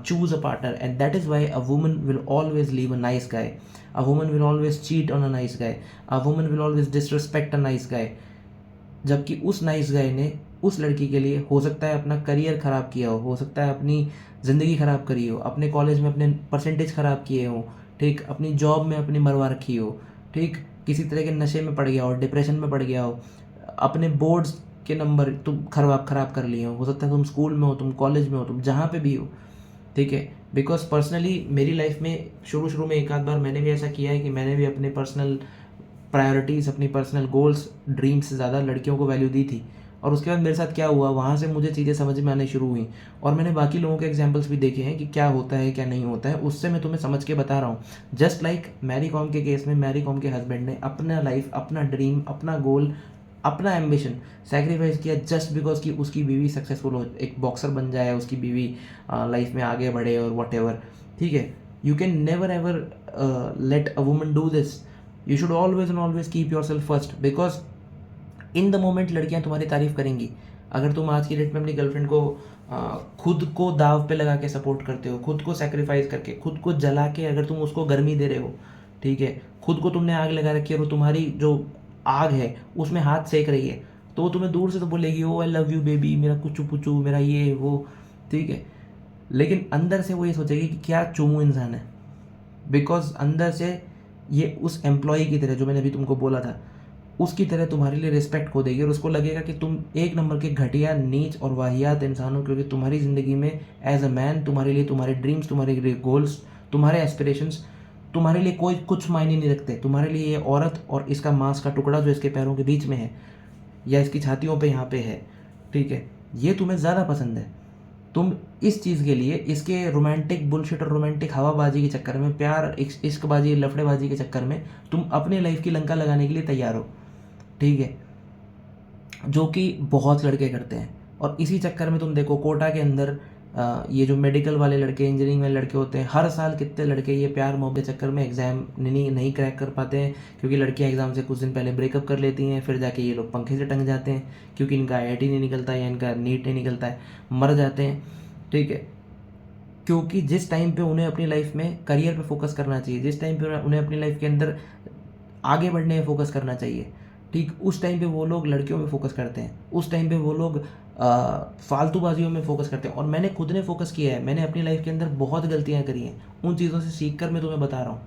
choose a partner. And that is why a woman will always leave a nice guy, a woman will always cheat on a nice guy, a woman will always disrespect a nice guy, जबकि उस nice guy ने उस लड़की के लिए हो सकता है अपना करियर ख़राब किया हो सकता है अपनी ज़िंदगी ख़राब करी हो, अपने कॉलेज में अपने परसेंटेज ख़राब किए हो, ठीक, अपनी जॉब में अपनी मरवा रखी हो, ठीक, किसी तरह के नशे में पड़ गया हो, डिप्रेशन में पड़ गया हो, अपने बोर्ड्स के नंबर तुम ख़राब कर लिए हो सकता है तुम स्कूल में हो, तुम कॉलेज में हो, तुम जहाँ पे भी हो, ठीक है। बिकॉज पर्सनली मेरी लाइफ में शुरू में एक आध बार मैंने भी ऐसा किया है कि मैंने भी अपने पर्सनल प्रायोरिटीज़, अपनी पर्सनल गोल्स, ड्रीम्स से ज़्यादा लड़कियों को वैल्यू दी थी। और उसके बाद मेरे साथ क्या हुआ, वहाँ से मुझे चीज़ें समझ में आने शुरू हुई और मैंने बाकी लोगों के एग्जाम्पल्स भी देखे हैं कि क्या होता है क्या नहीं होता है, उससे मैं तुम्हें समझ के बता रहा हूँ। जस्ट लाइक मैरी कॉम के केस में मैरी कॉम के हस्बैंड ने अपना लाइफ, अपना ड्रीम, अपना गोल, अपना एम्बिशन सेक्रीफाइस किया जस्ट बिकॉज कि उसकी बीवी सक्सेसफुल हो, एक बॉक्सर बन जाए, उसकी बीवी लाइफ में आगे बढ़े और वट एवर, ठीक है। You can never ever let a woman do this. You should always and always keep yourself first, because in the moment लड़कियां तुम्हारी तारीफ करेंगी। अगर तुम आज की डेट में अपनी गर्लफ्रेंड को खुद को दाव पे लगा के सपोर्ट करते हो, खुद को सेक्रीफाइस करके, खुद को जला के अगर तुम उसको गर्मी दे रहे हो, ठीक है, खुद को तुमने आग लगा रखी है और तुम्हारी जो आग है उसमें हाथ सेक रही है, तो वो तुम्हें दूर से तो बोलेगी ओ आई लव यू बेबी, मेरा कुचू पुचू, मेरा ये वो, ठीक है, लेकिन अंदर से वो ये सोचेगी कि क्या चुमू इंसान है। बिकॉज अंदर से ये उस एम्प्लॉय की तरह, जो मैंने अभी तुमको बोला था, उसकी तरह तुम्हारे लिए रिस्पेक्ट खो देगी और उसको लगेगा कि तुम एक नंबर के घटिया, नीच और वाहियात इंसान हो, क्योंकि तुम्हारी ज़िंदगी में एज अ मैन तुम्हारे लिए तुम्हारे ड्रीम्स, तुम्हारे लिए गोल्स, तुम्हारे एस्पिरेशंस, तुम्हारे लिए कोई कुछ मायने नहीं रखते। तुम्हारे लिए ये औरत और इसका मांस का टुकड़ा जो इसके पैरों के बीच में है या इसकी छातियों पे यहाँ पे है, ठीक है, ये तुम्हें ज़्यादा पसंद है। तुम इस चीज़ के लिए, इसके रोमांटिक बुलशिट और रोमांटिक हवाबाजी के चक्कर में, प्यार इश्कबाजी लफड़ेबाजी के चक्कर में तुम अपने लाइफ की लंका लगाने के लिए तैयार हो, ठीक है, जो कि बहुत लड़के करते हैं। और इसी चक्कर में तुम देखो कोटा के अंदर ये जो मेडिकल वाले लड़के, इंजीनियरिंग वाले लड़के होते हैं, हर साल कितने लड़के ये प्यार मोहब्बत के चक्कर में एग्ज़ाम नहीं क्रैक कर पाते हैं, क्योंकि लड़कियां एग्ज़ाम से कुछ दिन पहले ब्रेकअप कर लेती हैं, फिर जाके ये लोग पंखे से टंग जाते हैं क्योंकि इनका IIT नहीं निकलता या इनका नीट नहीं निकलता है, मर जाते हैं, ठीक है। क्योंकि जिस टाइम पे उन्हें अपनी लाइफ में करियर पे फोकस करना चाहिए, जिस टाइम पे उन्हें अपनी लाइफ के अंदर आगे बढ़ने में फोकस करना चाहिए, ठीक, उस टाइम पे वो लोग लड़कियों में फोकस करते हैं, उस टाइम पे वो लोग फालतूबाजियों में फोकस करते हैं। और मैंने खुद ने फोकस किया है, मैंने अपनी लाइफ के अंदर बहुत गलतियां करी हैं, उन चीज़ों से सीख कर मैं तुम्हें बता रहा हूँ।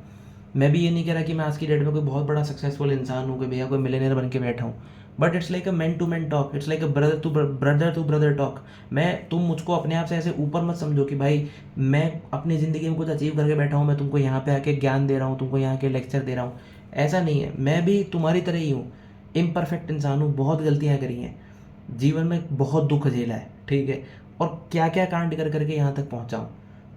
मैं भी ये नहीं कह रहा कि मैं आज की डेट में कोई बहुत बड़ा सक्सेसफुल इंसान हूँ कि भैया कोई मिलियनेयर बन के बैठा हूँ, but it's like a man to man talk, it's like a brother to brother talk. तुम मुझको अपने आप से ऐसे ऊपर मत समझो कि भाई मैं अपनी ज़िंदगी में कुछ अचीव करके बैठा हूँ, मैं तुमको यहाँ पे आके ज्ञान दे रहा हूँ, तुमको यहाँ के लेक्चर दे रहा हूँ, ऐसा नहीं है। मैं भी तुम्हारी तरह ही हूँ, इम्परफेक्ट इंसान हूँ, बहुत गलतियाँ करी हैं जीवन में, बहुत दुख झेला है, ठीक है, और क्या क्या कांड कर करके यहाँ तक पहुँचा हूँ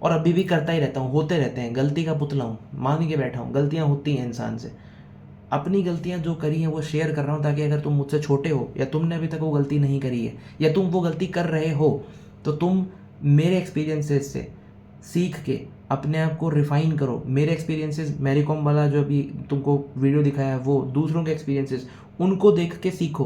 और अभी भी करता ही रहता हूँ, होते रहते हैं, गलती का पुतला हूँ, मान के बैठा हूँ, गलतियाँ होती हैं इंसान से। अपनी गलतियाँ जो करी हैं वो शेयर कर रहा हूँ ताकि अगर तुम मुझसे छोटे हो या तुमने अभी तक वो गलती नहीं करी है या तुम वो गलती कर रहे हो तो तुम मेरे एक्सपीरियंसेस से सीख के अपने आप को रिफाइन करो। मेरे एक्सपीरियंसेस, मैरी कॉम वाला जो अभी तुमको वीडियो दिखाया है वो, दूसरों के एक्सपीरियंसेस, उनको देख के सीखो।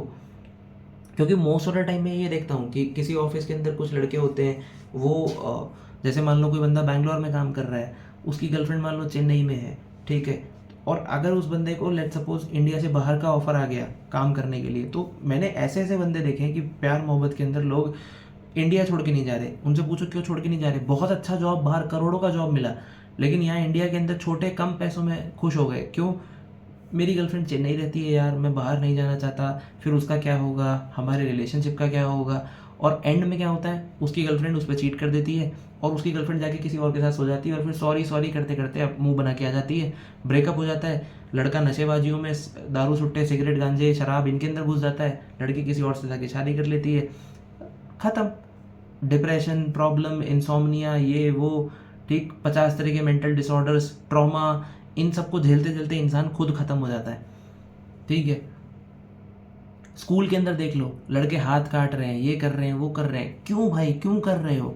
क्योंकि मोस्ट ऑफ द टाइम मैं ये देखता हूँ कि किसी ऑफिस के अंदर कुछ लड़के होते हैं, वो जैसे मान लो कोई बंदा बैंगलोर में काम कर रहा है, उसकी गर्लफ्रेंड मान लो चेन्नई में है, ठीक है, और अगर उस बंदे को लेट सपोज इंडिया से बाहर का ऑफर आ गया काम करने के लिए, तो मैंने ऐसे ऐसे बंदे देखे हैं कि प्यार मोहब्बत के अंदर लोग इंडिया छोड़ के नहीं जा रहे। उनसे पूछो क्यों छोड़ के नहीं जा रहे, बहुत अच्छा जॉब बाहर, करोड़ों का जॉब मिला, लेकिन यहाँ इंडिया के अंदर छोटे कम पैसों में खुश हो गए। क्यों? मेरी गर्लफ्रेंड चेन्नई रहती है यार, मैं बाहर नहीं जाना चाहता, फिर उसका क्या होगा, हमारे रिलेशनशिप का क्या होगा, और एंड में क्या होता है, उसकी गर्लफ्रेंड उस पर चीट कर देती है और उसकी गर्लफ्रेंड जाके किसी और के साथ सो जाती है और फिर सॉरी सॉरी करते करते अब मुंह बना के आ जाती है, ब्रेकअप हो जाता है, लड़का नशेबाजियों में, दारू सुट्टे, सिगरेट, गांजे, शराब इनके अंदर घुस जाता है, लड़की किसी और से जाके शादी कर लेती है, ख़त्म। डिप्रेशन, प्रॉब्लम, इंसोम्निया, ये वो, ठीक, 50 तरह के मेंटल डिसऑर्डर्स, ट्रॉमा, इन सबको झेलते झेलते इंसान खुद ख़त्म हो जाता है, ठीक है। स्कूल के अंदर देख लो, लड़के हाथ काट रहे हैं, ये कर रहे हैं, वो कर रहे हैं, क्यों भाई, क्यों कर रहे हो?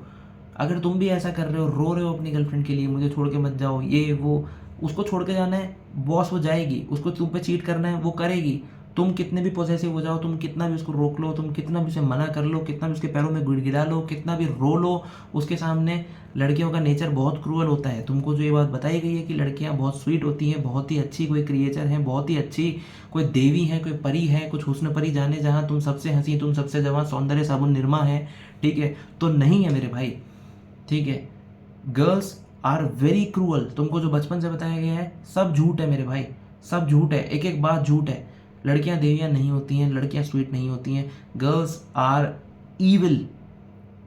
अगर तुम भी ऐसा कर रहे हो, रो रहे हो अपनी गर्लफ्रेंड के लिए, मुझे छोड़ के मत जाओ, ये वो, उसको छोड़ के जाना है, बॉस वो जाएगी, उसको तुम पे चीट करना है, वो करेगी, तुम कितने भी पॉसेसिव हो जाओ, तुम कितना भी उसको रोक लो, तुम कितना भी उसे मना कर लो, कितना भी उसके पैरों में गिड़गिड़ा लो, कितना भी रो लो उसके सामने, लड़कियों का नेचर बहुत क्रूअल होता है। तुमको जो ये बात बताई गई है कि लड़कियां बहुत स्वीट होती हैं, बहुत ही अच्छी कोई क्रिएचर हैं, बहुत ही अच्छी कोई देवी है, कोई परी है, कुछ हुस्न परी जाने जहाँ तुम सबसे हंसी, तुम सबसे जवां, सौंदर्य साबुन निरमा है, ठीक है, तो नहीं है मेरे भाई, ठीक है। Girls are very cruel. तुमको जो बचपन से बताया गया है सब झूठ है मेरे भाई, सब झूठ है, एक एक बात झूठ है। लड़कियां देवियां नहीं होती हैं, लड़कियां स्वीट नहीं होती हैं, गर्ल्स आर ईविल,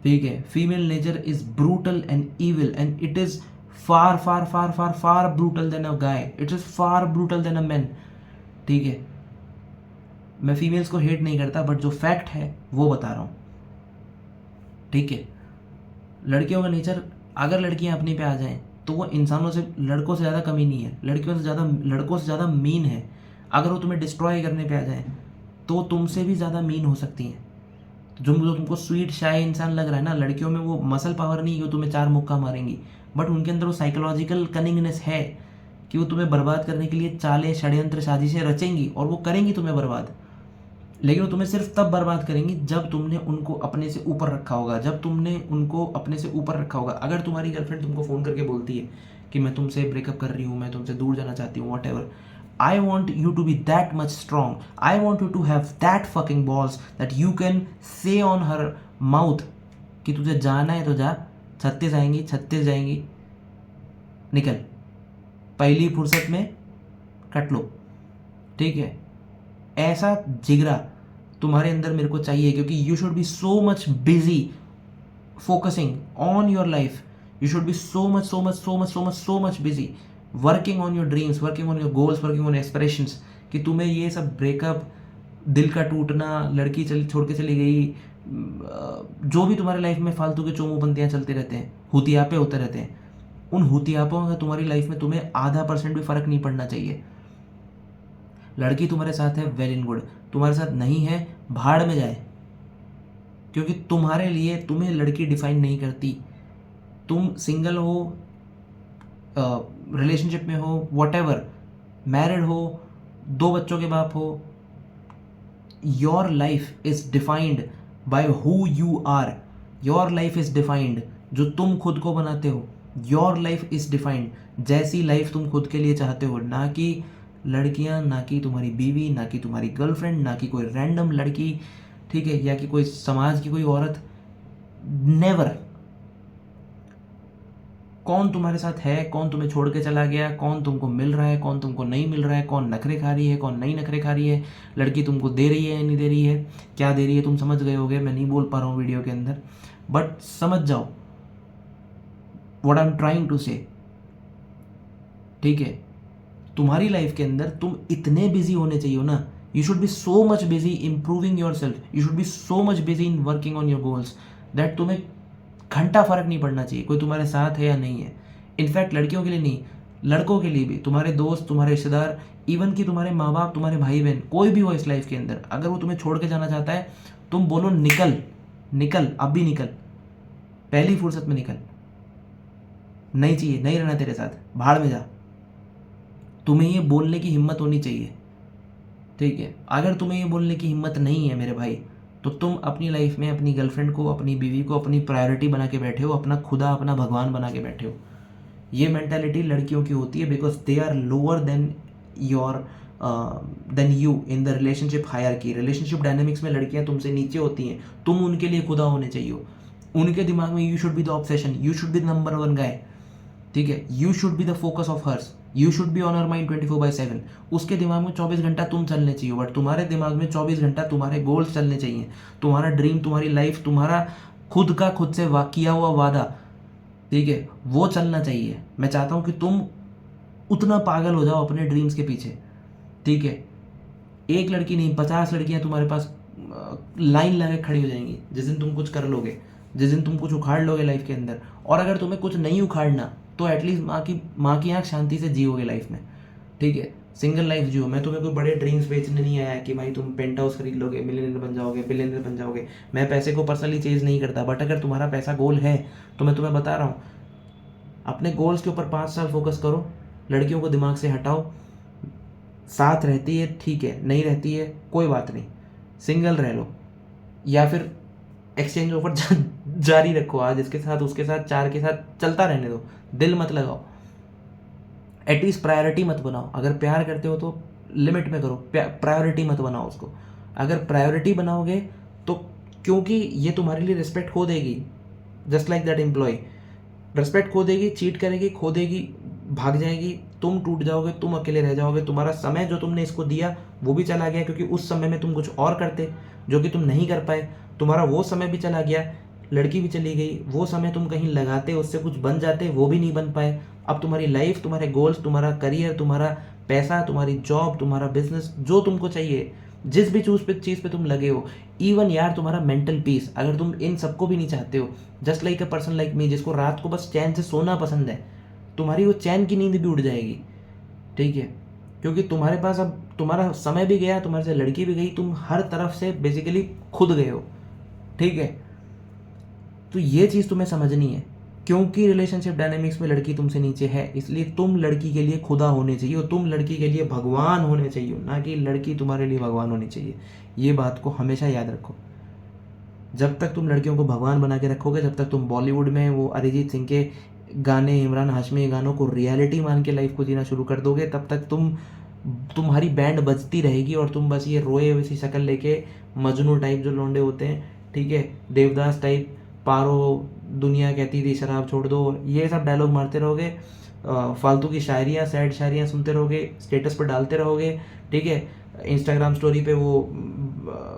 ठीक है। Female nature is brutal and evil and it is far far far far far brutal then a guy, it is far brutal then a man, ठीक है। मैं फीमेल्स को हेट नहीं करता, बट जो fact है वो बता रहा हूं, ठीक है। लड़कियों का नेचर, अगर लड़कियां अपने पे आ जाएं तो वो इंसानों से, लड़कों से ज़्यादा कमी नहीं है, लड़कियों से ज़्यादा, लड़कों से ज़्यादा मीन है। अगर वो तुम्हें डिस्ट्रॉय करने पे आ जाएं तो तुमसे भी ज़्यादा मीन हो सकती हैं। जो तुमको स्वीट शाय इंसान लग रहा है ना, लड़कियों में वो मसल पावर नहीं है कि तुम्हें 4 मुक्का मारेंगी, बट उनके अंदर वो साइकोलॉजिकल कनिंगनेस है कि वो तुम्हें बर्बाद करने के लिए चालें, षड्यंत्र, साजिशें रचेंगी और वो करेंगी तुम्हें बर्बाद। लेकिन वो तुम्हें सिर्फ तब बर्बाद करेंगी जब तुमने उनको अपने से ऊपर रखा होगा, जब तुमने उनको अपने से ऊपर रखा होगा। अगर तुम्हारी गर्लफ्रेंड तुमको फ़ोन करके बोलती है कि मैं तुमसे ब्रेकअप कर रही हूँ, मैं तुमसे दूर जाना चाहती हूँ, what ever, I want you to be that much strong. I want you to have that fucking balls that you can say on her mouth कि तुझे जाना है तो जा, 36 आएंगी, 36 जाएंगी, निकल, पहली फुर्सत में कट लो, ठीक है। ऐसा जिगरा तुम्हारे अंदर मेरे को चाहिए, क्योंकि you should B so much busy focusing on your life, you should B so much busy working on your dreams, working on your goals, working on aspirations, कि तुम्हें ये सब ब्रेकअप, दिल का टूटना, लड़की छोड़ के चली गई, जो भी तुम्हारे लाइफ में फालतू के चोमोबंदियाँ चलते रहते हैं, हुतियापे होते रहते हैं, उन हुतियापों का तुम्हारी लाइफ में तुम्हें आधा % भी फर्क नहीं पड़ना चाहिए। लड़की तुम्हारे साथ है, वेल एंड गुड, तुम्हारे साथ नहीं है, भाड़ में जाए, क्योंकि तुम्हारे लिए तुम्हें लड़की डिफाइन नहीं करती। तुम सिंगल हो, रिलेशनशिप में हो, व्हाटएवर, मैरिड हो, 2 बच्चों के बाप हो, your life is defined by who you are, your life is defined, जो तुम खुद को बनाते हो, योर लाइफ इज डिफाइंड, जैसी लाइफ तुम खुद के लिए चाहते हो, ना कि लड़कियां, ना कि तुम्हारी बीवी, ना कि तुम्हारी गर्लफ्रेंड, ना कि कोई रैंडम लड़की, ठीक है, या कि कोई समाज की कोई औरत, नेवर। कौन तुम्हारे साथ है, कौन तुम्हें छोड़ के चला गया, कौन तुमको मिल रहा है, कौन तुमको नहीं मिल रहा है, कौन नखरे खा रही है, कौन नहीं नखरे खा रही है, लड़की तुमको दे रही है या नहीं दे रही है, क्या दे रही है तुम समझ गए होगे, मैं नहीं बोल पा रहा हूँ वीडियो के अंदर, बट समझ जाओ what I am trying to say, ठीक है। तुम्हारी लाइफ के अंदर तुम इतने बिजी होने चाहिए ना, you should B so much busy improving your self, you should B so much busy in working on your goals, that तुम्हें घंटा फर्क नहीं पड़ना चाहिए कोई तुम्हारे साथ है या नहीं है। इनफैक्ट लड़कियों के लिए नहीं, लड़कों के लिए भी, तुम्हारे दोस्त, तुम्हारे रिश्तेदार, इवन कि तुम्हारे माँ बाप, तुम्हारे भाई बहन, कोई भी हो इस लाइफ के अंदर, अगर वो तुम्हें छोड़ के जाना चाहता है, तुम बोलो निकल, निकल, अब भी निकल, पहली फुर्सत में निकल, नहीं चाहिए, नहीं रहना तेरे साथ, भाड़ में जा। तुम्हें ये बोलने की हिम्मत होनी चाहिए, ठीक है। अगर तुम्हें ये बोलने की हिम्मत नहीं है मेरे भाई, तो तुम अपनी लाइफ में अपनी गर्लफ्रेंड को, अपनी बीवी को अपनी प्रायोरिटी बना के बैठे हो, अपना खुदा, अपना भगवान बना के बैठे हो। ये मेंटालिटी लड़कियों की होती है, because they are lower then your then you in the relationship hierarchy. Relationship dynamics में लड़कियां तुमसे नीचे होती हैं, तुम उनके लिए खुदा होने चाहिए। उनके दिमाग में you should be the obsession, you should be the number 1 guy, ठीक है। You should be the focus of hers, you should be on her mind 24/7। उसके दिमाग में 24 घंटा तुम चलने चाहिए, बट तुम्हारे दिमाग में 24 घंटा तुम्हारे गोल्स चलने चाहिए, तुम्हारा ड्रीम, तुम्हारी लाइफ, तुम्हारा खुद का खुद से किया हुआ वादा, ठीक है, वो चलना चाहिए। मैं चाहता हूँ कि तुम उतना पागल हो जाओ अपने ड्रीम्स के पीछे, ठीक है। एक लड़की नहीं, 50 लड़कियाँ तुम्हारे पास लाइन लगा खड़ी हो जाएंगी जिस दिन तुम कुछ कर लोगे, जिस दिन तुम कुछ उखाड़ लोगे लाइफ के अंदर। और अगर तुम्हें कुछ नहीं उखाड़ना तो एटलीस्ट माँ की आँख शांति से जियोगे लाइफ में, ठीक है। सिंगल लाइफ जियो। मैं तुम्हें कोई बड़े ड्रीम्स बेचने नहीं आया कि भाई तुम पेंट हाउस खरीद लोगे, मिलियनर बन जाओगे, बिलियनर बन जाओगे। मैं पैसे को पर्सनली चेज नहीं करता, बट अगर तुम्हारा पैसा गोल है तो मैं तुम्हें बता रहा हूँ, अपने गोल्स के ऊपर 5 साल फोकस करो, लड़कियों को दिमाग से हटाओ, साथ रहती है ठीक है, नहीं रहती है कोई बात नहीं, सिंगल रह लो, या फिर एक्सचेंज ऑफर जारी रखो, आज इसके साथ उसके साथ 4 के साथ चलता रहने दो, दिल मत लगाओ, एटलीस्ट प्रायोरिटी मत बनाओ। अगर प्यार करते हो तो लिमिट में करो, प्रायोरिटी मत बनाओ उसको। अगर प्रायोरिटी बनाओगे तो, क्योंकि ये तुम्हारे लिए रिस्पेक्ट खो देगी, just like that employ respect खो देगी, चीट करेगी, खो देगी, भाग जाएगी, तुम टूट जाओगे, तुम अकेले रह जाओगे, तुम्हारा समय जो तुमने इसको दिया वो भी चला गया, क्योंकि उस समय में तुम कुछ और करते जो कि तुम नहीं कर पाए, तुम्हारा वो समय भी चला गया, लड़की भी चली गई, वो समय तुम कहीं लगाते, उससे कुछ बन जाते, वो भी नहीं बन पाए। अब तुम्हारी लाइफ, तुम्हारे गोल्स, तुम्हारा करियर, तुम्हारा पैसा, तुम्हारी जॉब, तुम्हारा बिजनेस, जो तुमको चाहिए, जिस भी चीज़ पे तुम लगे हो, इवन यार तुम्हारा मेंटल पीस, अगर तुम इन सबको भी नहीं चाहते हो, just like a person like me जिसको रात को बस चैन से सोना पसंद है, तुम्हारी वो चैन की नींद भी उड़ जाएगी, ठीक है, क्योंकि तुम्हारे पास अब तुम्हारा समय भी गया, तुम्हारे से लड़की भी गई, तुम हर तरफ से बेसिकली खुद गए हो, ठीक है। तो ये चीज़ तुम्हें समझनी है, क्योंकि रिलेशनशिप डायनेमिक्स में लड़की तुमसे नीचे है, इसलिए तुम लड़की के लिए खुदा होने चाहिए और तुम लड़की के लिए भगवान होने चाहिए, ना कि लड़की तुम्हारे लिए भगवान होनी चाहिए। ये बात को हमेशा याद रखो। जब तक तुम लड़कियों को भगवान बना के रखोगे, जब तक तुम बॉलीवुड में वो अरिजीत सिंह के गाने, इमरान हाशमी के गानों को रियलिटी मान के लाइफ को जीना शुरू कर दोगे, तब तक तुम्हारी बैंड बजती रहेगी और तुम बस ये रोए हुए सी शक्ल लेके, मजनू टाइप जो लौंडे होते हैं, ठीक है, देवदास टाइप, पारो दुनिया कहती थी शराब छोड़ दो, ये सब डायलॉग मारते रहोगे, फालतू की शायरियाँ, सैड शायरियाँ सुनते रहोगे, स्टेटस पर डालते रहोगे, ठीक है, इंस्टाग्राम स्टोरी पे वो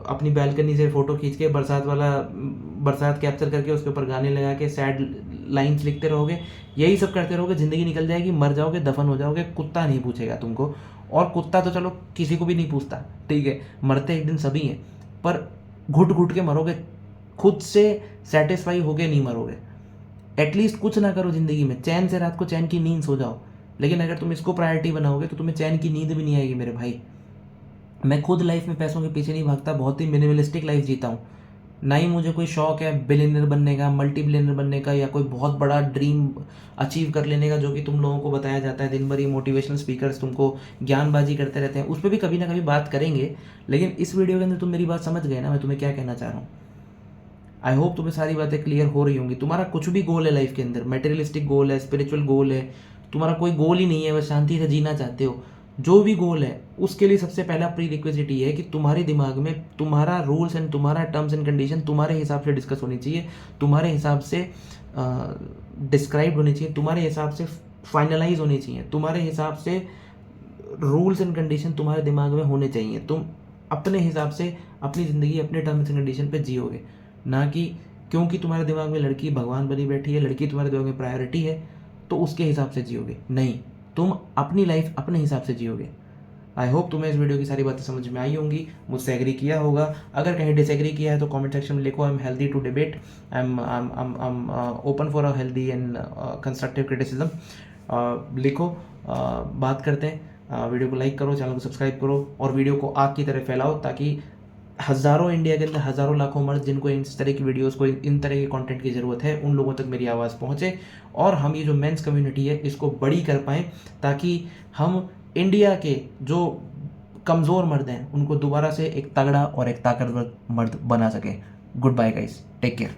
अपनी बैल्कनी से फ़ोटो खींच के बरसात कैप्चर करके उसके ऊपर गाने लगा के सैड लाइन्स लिखते रहोगे, यही सब करते रहोगे, ज़िंदगी निकल जाएगी, मर जाओगे, दफन हो जाओगे, कुत्ता नहीं पूछेगा तुमको, और कुत्ता तो चलो किसी को भी नहीं पूछता, ठीक है, मरते एक दिन सभी हैं, पर घुट घुट के मरोगे, खुद से सेटिस्फाई होके नहीं मरोगे। एटलीस्ट कुछ ना करो ज़िंदगी में, चैन से रात को चैन की नींद सो जाओ, लेकिन अगर तुम इसको प्रायोरिटी बनाओगे तो तुम्हें चैन की नींद भी नहीं आएगी मेरे भाई। मैं खुद लाइफ में पैसों के पीछे नहीं भागता, बहुत ही मिनिमलिस्टिक लाइफ जीता हूँ, ना ही मुझे कोई शौक है बिलियनर बनने का, मल्टी बिलियनर बनने का, या कोई बहुत बड़ा ड्रीम अचीव कर लेने का, जो कि तुम लोगों को बताया जाता है। दिन भर ये मोटिवेशनल स्पीकर्स तुमको ज्ञानबाजी करते रहते हैं, उस पर भी कभी ना कभी बात करेंगे, लेकिन इस वीडियो के अंदर तुम मेरी बात समझ गए ना, मैं तुम्हें क्या कहना चाह रहा हूँ। आई होप तुम्हें सारी बातें क्लियर हो रही होंगी। तुम्हारा कुछ भी गोल है लाइफ के अंदर, मेटेरियलिस्टिक गोल है, स्पिरिचुअल गोल है, तुम्हारा कोई गोल ही नहीं है, बस शांति से जीना चाहते हो, जो भी गोल है, उसके लिए सबसे पहला प्री रिक्विजिट ये है कि तुम्हारे दिमाग में तुम्हारा रूल्स एंड तुम्हारा टर्म्स एंड कंडीशन तुम्हारे हिसाब से डिस्कस होनी चाहिए, तुम्हारे हिसाब से डिस्क्राइब होनी चाहिए, तुम्हारे हिसाब से फाइनलाइज होनी चाहिए, तुम्हारे हिसाब से रूल्स एंड कंडीशन तुम्हारे दिमाग में होने चाहिए। तुम अपने हिसाब से अपनी ज़िंदगी अपने टर्म्स एंड कंडीशन पे जियोगे, ना कि क्योंकि तुम्हारे दिमाग में लड़की भगवान बनी बैठी है, लड़की तुम्हारे दिमाग में प्रायोरिटी है तो उसके हिसाब से जियोगे। नहीं, तुम अपनी लाइफ अपने हिसाब से जियोगे। आई होप तुम्हें इस वीडियो की सारी बातें समझ में आई होंगी, मुझसे एग्री किया होगा। अगर कहीं डिसएग्री किया है तो कमेंट सेक्शन में लिखो। I am healthy to debate, I am open for a healthy and constructive criticism. लिखो, बात करते हैं। वीडियो को लाइक करो, चैनल को सब्सक्राइब करो और वीडियो को आग की तरह फैलाओ, ताकि हज़ारों इंडिया के अंदर हज़ारों लाखों मर्द जिनको इस तरह की वीडियोस को, इन तरह के कंटेंट की ज़रूरत है, उन लोगों तक मेरी आवाज़ पहुंचे और हम ये जो मेंस कम्युनिटी है इसको बड़ी कर पाएँ, ताकि हम इंडिया के जो कमज़ोर मर्द हैं उनको दोबारा से एक तगड़ा और एक ताकतवर मर्द बना सकें। Goodbye guys, take care.